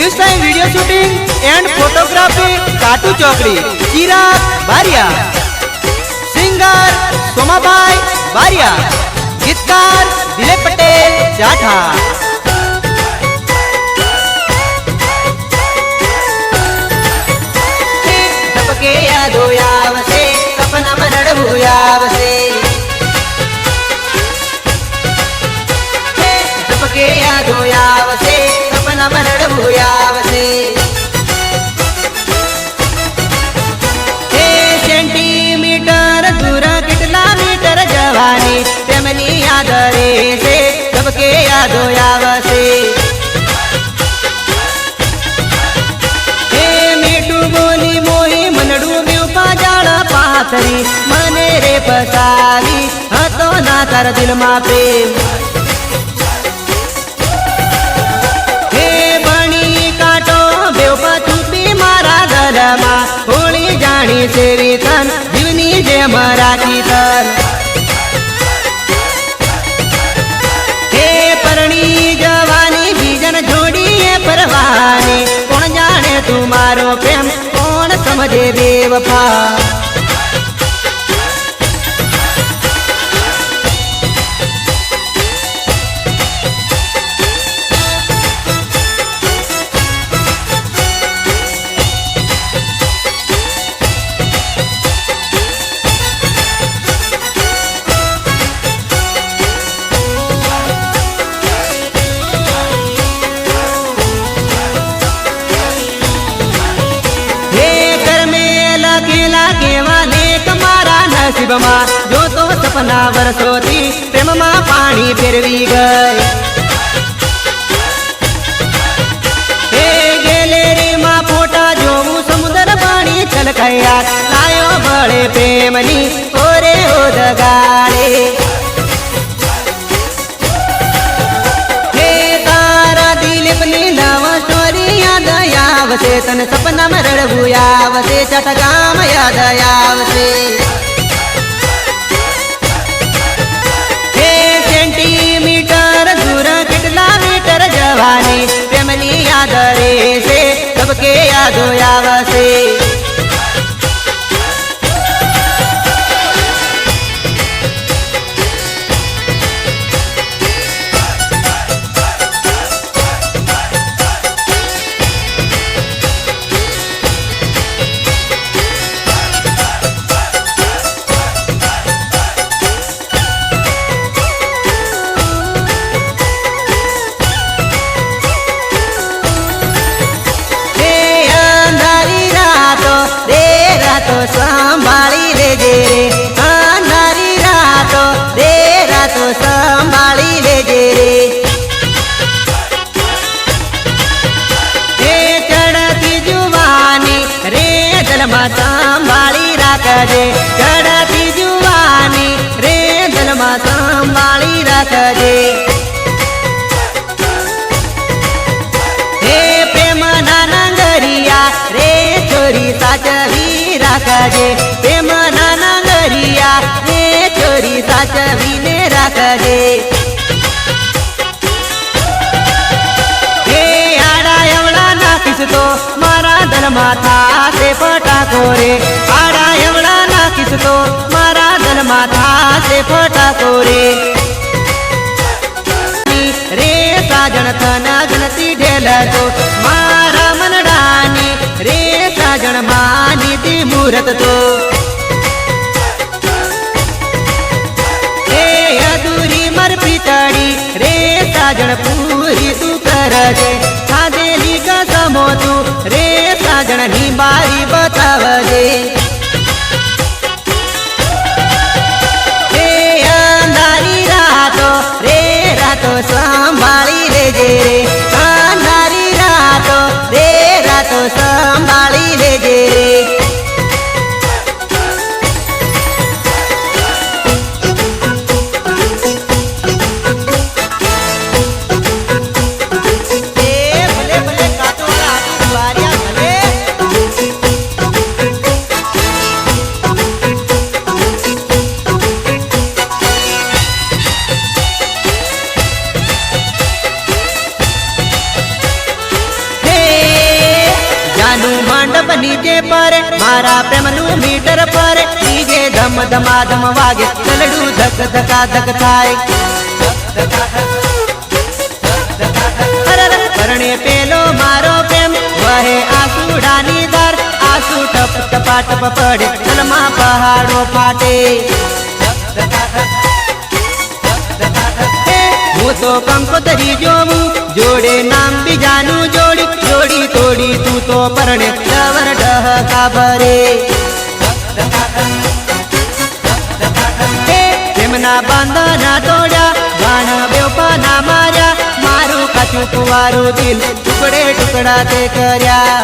News time video shooting and photography काटू चौकड़ी चिराग बारिया। Singer सोमाबाई बारिया। गीतकार दिलीप पटेल जाठा। सबके यादो यावसे सपना में रड़बू यावसे। सबके यादो यावसे सपना में रड़बू यावसे। सेंटीमीटर दूर कितना मीटर जवानी तेमनी याद रे से सबके यादो यावसे। मीठू बोली मोही मनडू ब्यूपा जाड़ा पाथरी मने रे फसावी हतो ना तार दिल मा प्रेम। हे बणी काटो ब्यूपा चूपी मारा गलमा होली जानी सेवी तन जीवनी जे मराठी तन। हे परणी जवानी बीजन जोड़ी परवानी कौन जाने तुम्हारो प्रेम कौन समझे बेवफा। नसीब में जो तो सपना बरसोती प्रेम में पानी फेरवी गए। हे गैलरी में फोटा जो समुद्र पानी चल गया लायो बड़े प्रेमनी ओरे हो दगाड़े। हे तारा दिलीप नीलाव स्टोरी याद यावसे तन सपना में रड़बू यावसे चटगाम याद यावसे। सेंटीमीटर दूर कितना मीटर जवानी प्रेमनी याद रे से सबके यादो यावसे। तो संभाली लेजे रे अंधारी रातो रे रातो संभाली लेजे रे। हे चढ़ती जुवानी रे दलमा संभाली राखजे। चढ़ती जुवानी रे दलमा संभाली राखजे। हे प्रेम नानगरिया रे छोरी साचवी राखजे। प्रेम नानगरिया रे छोरी साचवी ने राखजे। हे आड़ा एवड़ा नाखिस तो मारा दल माथा से फटाको रे। आड़ा एवड़ा नाखिस तो मारा दल माथा से फटाको रे। रे साजन थना गनती ढेल तो मारा मनडानी रे साजन मानी ती मूरत तो। हे अधूरी मर पितड़ी रे साजन पूरी तू करजे। सादेली का समो तू रे साजन नी बारी बतावजे। हे अंधारी रातो रे रातो संभाली लेजे रे। अंधारी रातो रे रातो संभाली लेजे रे। भले भले काटो वाला भले મંડપ નીચે પરે મારા પ્રેમનું મીટર પરે ડીજે ધમ ધમાધમ વાગે ચલડું ધક ધકા ધક થાય પરણે પેલો મારો પ્રેમ વહે આસુડાની ધાર આસુ ટપ ટપા ટપ પડે તલમાં પહાડો ફાટે હું તો કંકોતરી જોઉં જોડે નામ બીજાનું જોડી જોડી તોડી તું તો પરણે ડવર ડહકા ભરે તેમના બાંધના તોડ્યા બાણ બેવપાના માર્યા મારું કાચું કુવારું દિલ ટુકડે ટુકડા તે કર્યા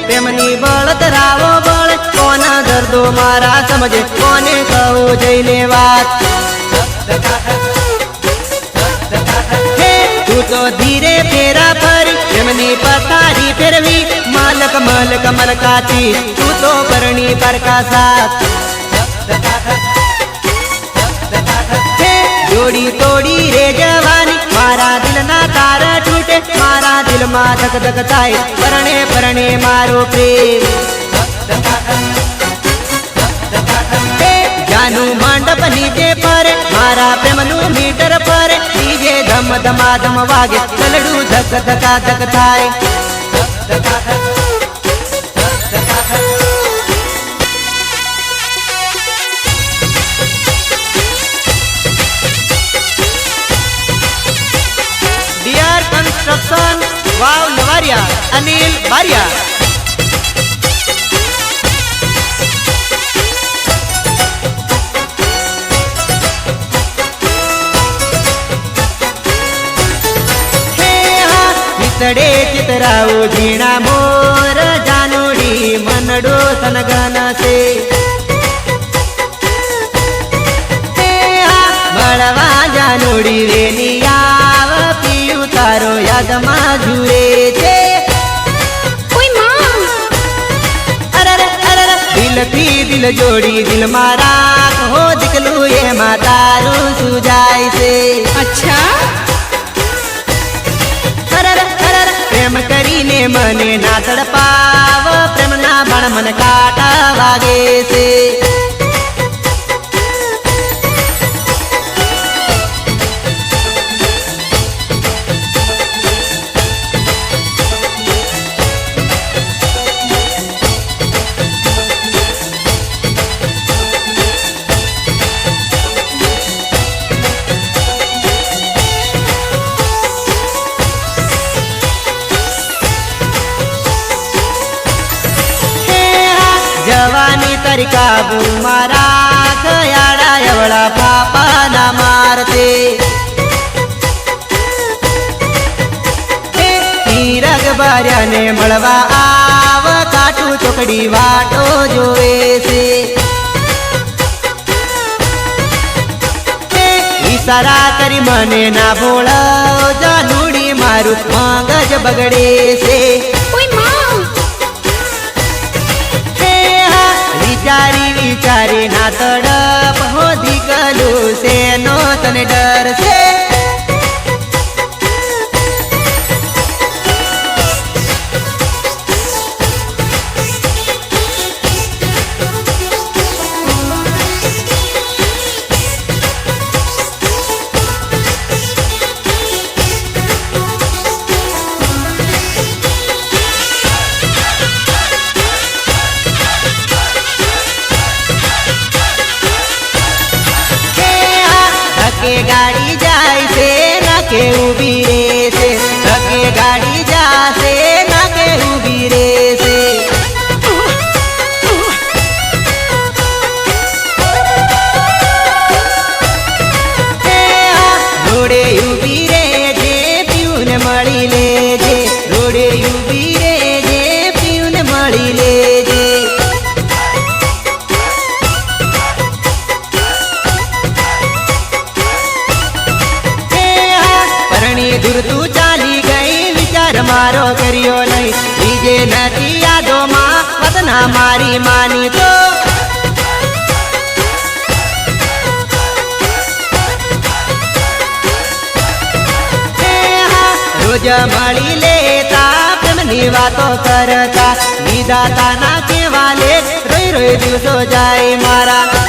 પ્રેમની બળતરાવો બળ કોના દર્દો મારા સમજે કોને કહું જઈને વાત તું તો ધીરે ફેરા ફરી પ્રેમની પથારી ફેરવી માલક મલક મલકાતી તું તો પરણી પરકા સાથ જોડી તોડી રે જવાની મારા દિલના તાર તૂટે મારા દિલમાં ધક ધક થાય પરણે પરણે મારો પ્રેમ જાનું મંડપ નીચે પરે મારા પ્રેમનું મીટર પરે ડીજે ધમ ધમાધમ વાગે ચલડું ધક ધકા ધક થાય કન્સ્ટ્રક્શન વાવ નવારિયા અનિલ બારિયા ચિતડે ચિતરાવું ઝીણા મોર જાનુડી મનડો સનગન છે મળવા જાનુડી રેલી આવ પીયું તારો યાદમાં જુએ છે દિલથી દિલ જોડી દિલમાં રાખો દીકલું એમાં તારું સુજાય છે અચ્છા પ્રેમ કરીને મને ના તડપાવ પ્રેમના બાણ મન કાટા વાગે છે જવાની તારી કાબુ મારા ખયાડા એવડા પાપાના મારતે તીરગ બાર્યાને મળવા આવ કાટું ચોકડી વાટો જોવે છે ઈશારા કરી મને ના ભોળો જાનુડી મારું મગજ બગડે છે વિચારી વિચારી ના તડપ હોધી ગલું છે નો તને ડર છે ગાડી જાય છે ના કે ઊભી રહેશે ધકે ગાડી જાશે ના કે ઊભી રહેશે રોડે ઊભી રહેજે પીઉને મળી લેજે રોડે ઊભી રહેજે પીઉને મળી લે ઘણી દૂર તું ચાલી ગઈ વિચાર મારો કર્યો નહીં બીજે નથી યાદોમાં વતના મારી માની તો રોજ મળી લેતા પ્રેમની વાતો કરતા નિદાતા ના કેવા લે રોઈ રોઈ દિવસો જાય મારા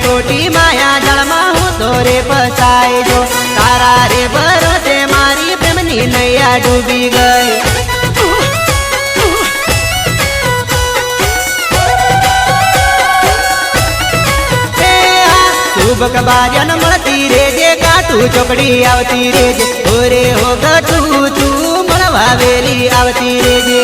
ખોટી માયા જળમાં હું તો રે ફસાય જો તારા રે ભરોસે મારી પ્રેમની નૈયા ડૂબી ગઈ શુભ કબાજન મળતી રેજે કાટું ચોકડી આવતી રેજે ઓરે હો ગઠું તું મળવા વેલી આવતી રેજે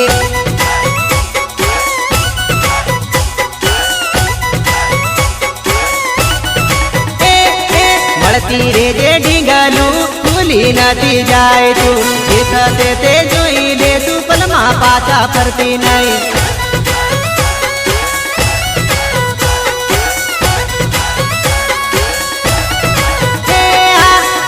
મળતી રેજે ઢીંગલું ભૂલી નથી જાય તું જે થશે તે જોઈ લે તું પલમાં પાછા ફરતી નહીં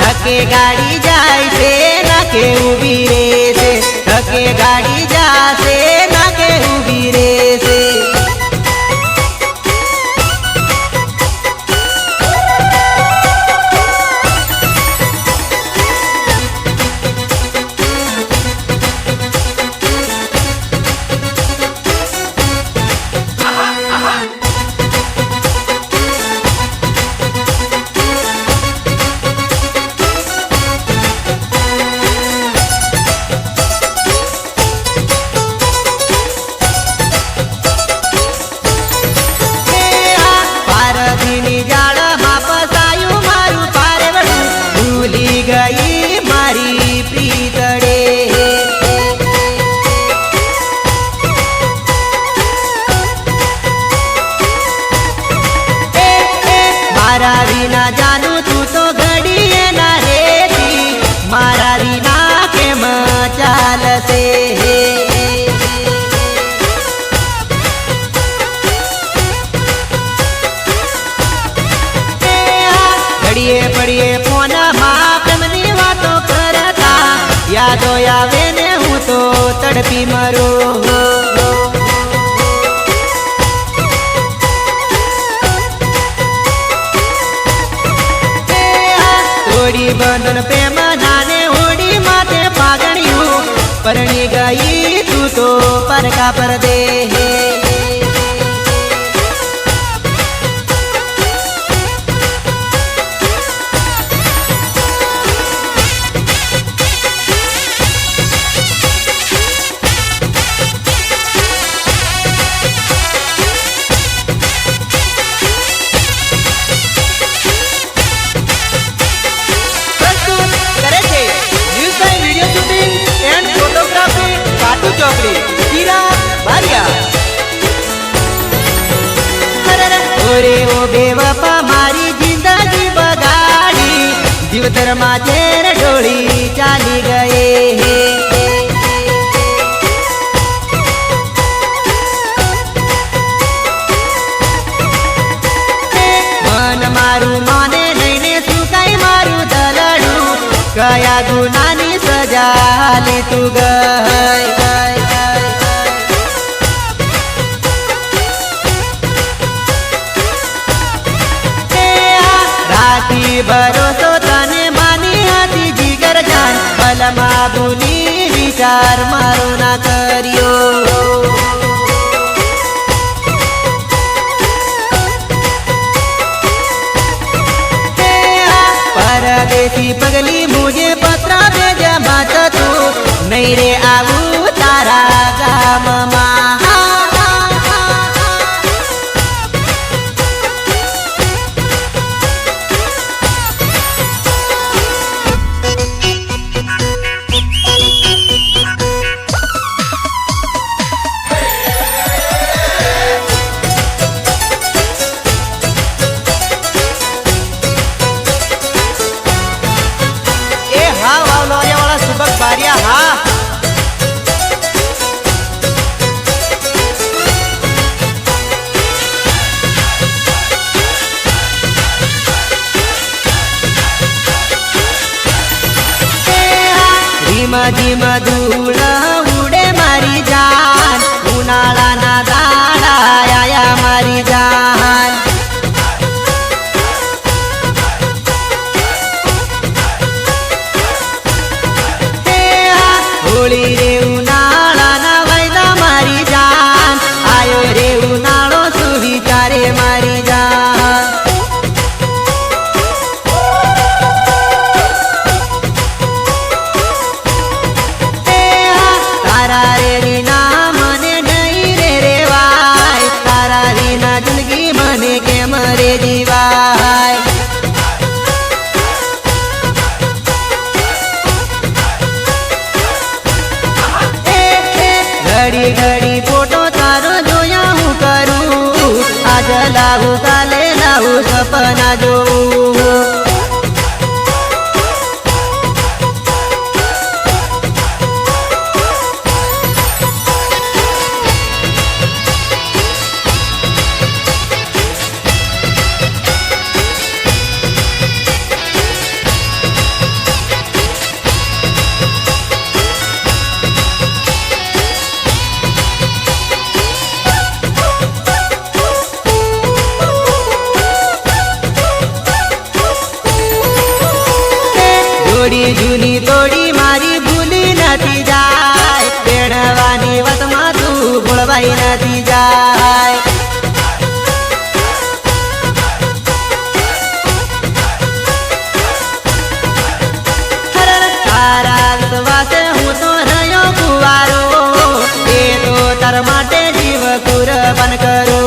ધકે ગાડી જાય છે નાકે ઊભી રહેશે ધકે ગાડી જાશે નાકે ઊભી રહેશે મારા વિના જાનું તું તો ઘડીએ ના રેતી મારા વિના કેમ ચાલશે ઘડીએ પડીએ ફોનમાં પ્રેમની વાતો કરતા યાદો આવે ને હું તો તડપી મરું હોડી બંધન પ્રેમ નાને હોડી માથે પાગણ્યું પરણી ગઈ તું તો પરકા પર દે ચોકડી ચિરાગ બારિયા ઓરે ઓ બેવફા મારી જિંદગી બગાડી જીવતરમાં ઝેર ઢોળી ચાલી ગયે મન મારું માને લઈને શું કઈ મારું દલડું કયા ગુનાની સજા લે તું ગઈ ભરોસો તને માની હતી જીગર જાન પલમાં ભૂલી વિચાર મારો ના કર્યો પરદેશી પગલી મુજે પત્ર ભેજ માત તું નહીં રે આવું તારા ગામમાં ધીમ ધીમ ધૂળ ઉડે મારી જાન ઉનાળાના દાડા આયા મારી જાન હોળી રે ઉનાળાના વાયદા મારી જાન આયો રે ઉનાળો સુવિચારે મારી જાન તારા રે રીના મને નહીં રે રેવાય તારા રીના જિંદગી મને કેમ રે જીવાય ઘડી ઘડી ફોટો તારો જોયા હું કરું આજ લાવું કાલે લાવું સપના જોઉં જોડી જૂની તોડી મારી ભૂલી નથી જાય પેણવાની વાતમાં તું ભૂલવાઈ નથી જાય તારા વિશ્વાસે હું તો રહ્યો કુવારો એ તો તાર માટે જીવ કુરબાન કરું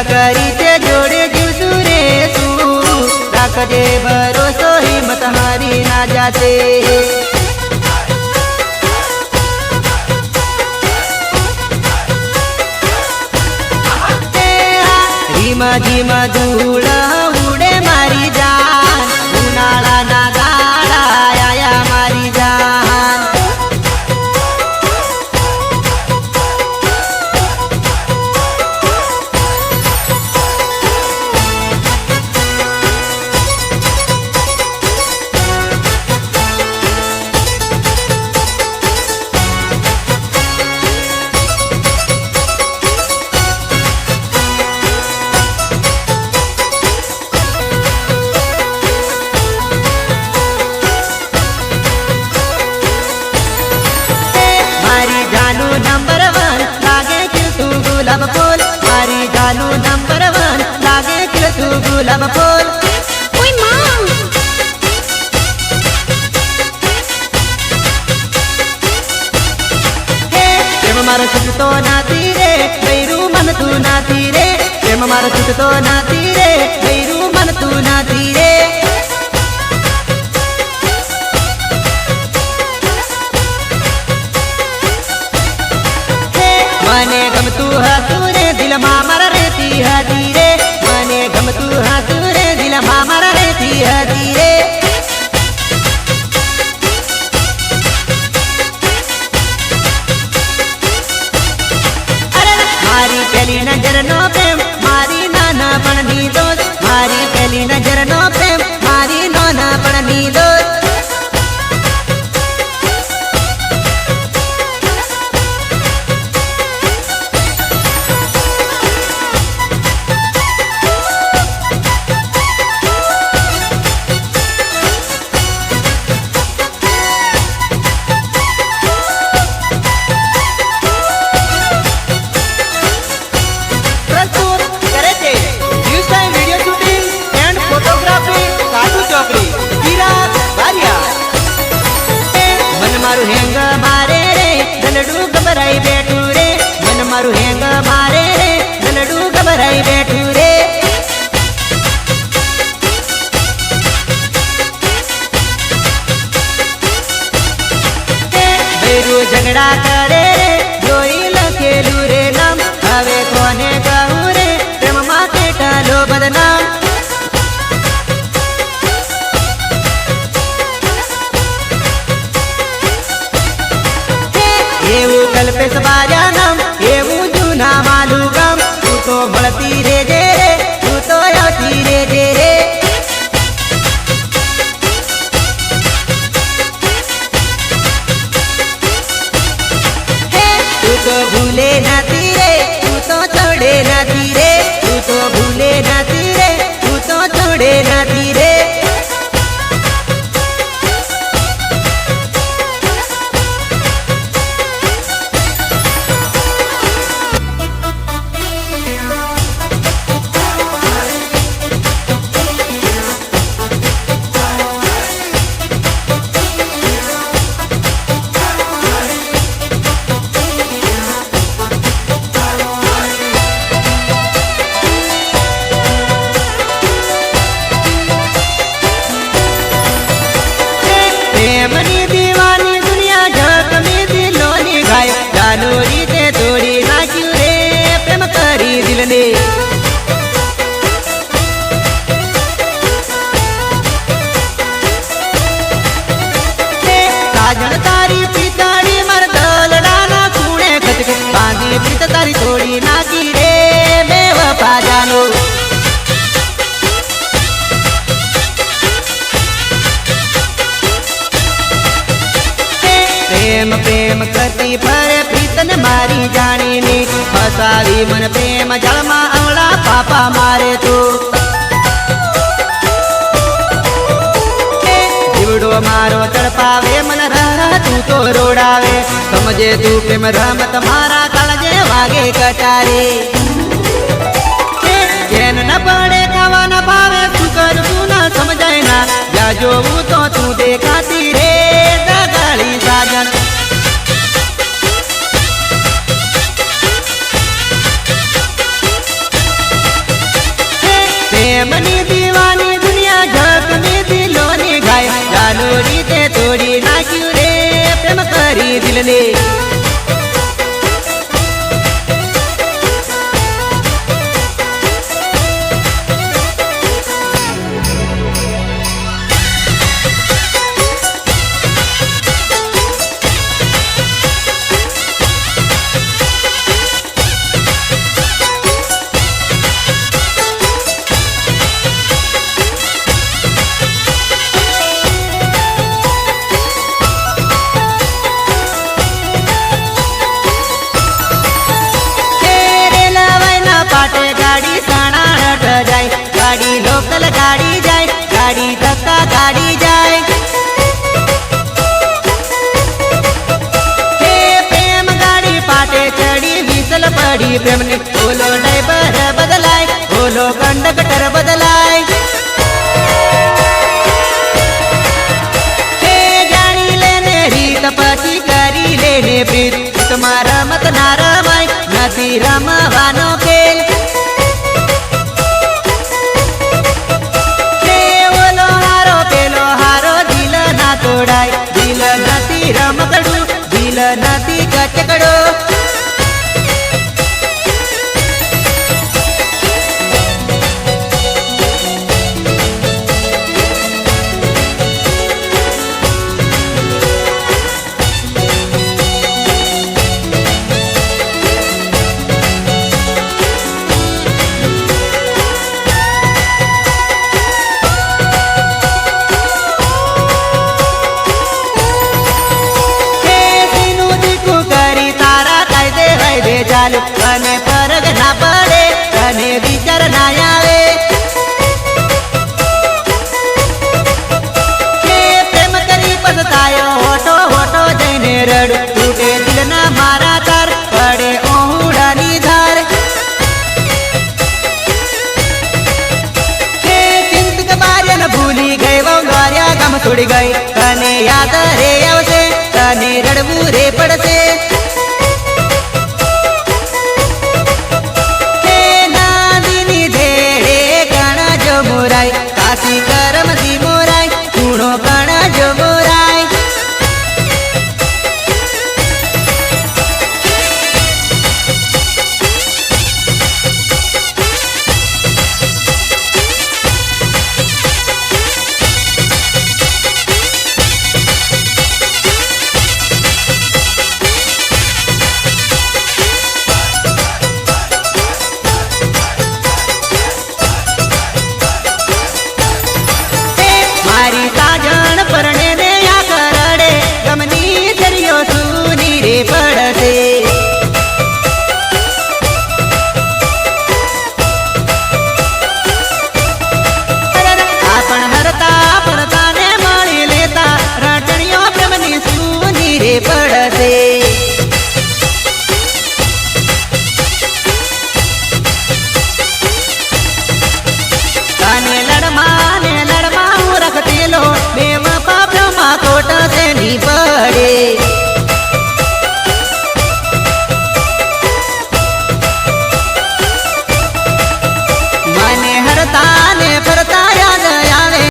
કરી તે જોડે જીવશું રે તું રાખજે ભરોસો હિંમત હારી ના જાતે ધીમ ધીમ ધૂળ ઉડે મારી જાન ઉનાળાના દાડા આયા મારી જાન નંબર 1 લાગે ખીલતું ગુલાબ ફૂલ મારી જાનું નંબર 1 લાગે ખીલતું ગુલાબ ફૂલ ઓય માં હે પ્રેમ મારો છૂટતો નથી રે બૈરું મન તું નથી રે પ્રેમ મારો છૂટતો નથી રે બૈરું મન તું નથી રે મને ગમતું હતું રે દિલમાં મારા રહેતી હતી રે મને ગમતું હતું રે દિલમાં મારા રહેતી હતી રે મારી પેલી નજરનો પ્રેમ મારી નાનપણની દોસ્ત મારી પેલી નજરનો પ્રેમ મારી નાનપણની દોસ્ત મારું હેંગ મારે રે દલડું ગભરાઈ બેઠું રે મન મારું હેંગ મારે રે દલડું ગભરાઈ બેઠું રે બેરું ઝઘડા કરે રે જોઈ લખેલું રે નામ હવે કોને કહું રે પ્રેમમાં કેટલો બદનામ એવું કલ્પેશ બાજા નામ એવું જૂના માલું ગામ તું તો ભૂલે નથી રે તું તો છોડે નથી રે તું તો ભૂલે નથી રે તું તો છોડે નથી રે પ્રેમની દીવાની દુનિયા જગમી દિલોની ગાય ચાલુ રીતે તોડી નાખ્યું રે પ્રેમ કરી દિલને સાજણ તારી પિતાળી માર દલડાના ખૂણે ખચકે બાંધી પ્રીત તારી તોડી નાખી રે બેવફા જાનો પ્રેમ પ્રેમ કરતી ફરે પ્રીતન મારી જાણીને ફસાવી મન પ્રેમ જળમાં આવડા પાપા મારે તો જીવડો મારો તડપાવે મન રહ તું તો રોડાવે સમજે તું પ્રેમ રમત મારા કાળજે વાગે કટારે જેન ન પડે ખાવા ન ભાવે તું કરવું ન સમજાય ના જ્યાં જોવું તો તું દેખાતી રે દગાળી સાજણ પ્રેમની દીવાની દુનિયા જગમી દિલોની ગાય ચાલુ રીતે તોડી નાખ્યું રે પ્રેમ કરી દિલને પાટે ગાડી સાણાટ જાય ગાડી લોકલ ગાડી જાય ગાડી ધક્કા ગાડી જાય હે પ્રેમ ગાડી પાટે ચડી વિસલ પડી પ્રેમને ઓલો ડ્રાઈવર બદલાય ઓલો કંડક્ટર બદલાય હે જાણી લેને રીત પછી કરી લેને પ્રીત તમારા રમત ના રમાય નથી રમવાનો ખેલ ઓલો હારો પેલો હારો દિલ ના તોડાય દિલ નથી રમકડું દિલ નથી કચકડો ચાલુ અને ફરક ના પડે અને વિચાર ના આવે કે પ્રેમ કરી પછતાયો હોટો હોટો જઈને રડું તૂટે દિલ ના મારા તાર પડે ઓહુડાની ધાર કે ચિંતક બાર્યા ભૂલી ગઈ વંગાર્યા ગામ છોડી ગઈ અને યાદ રે આવશે તને રડવું રે પડશે કાશી કરમથી મોરાય ખૂણો કણ જો મોરાય મારી સાજણ પરણે ને આ કરડે ગમની દરિયો સુની રે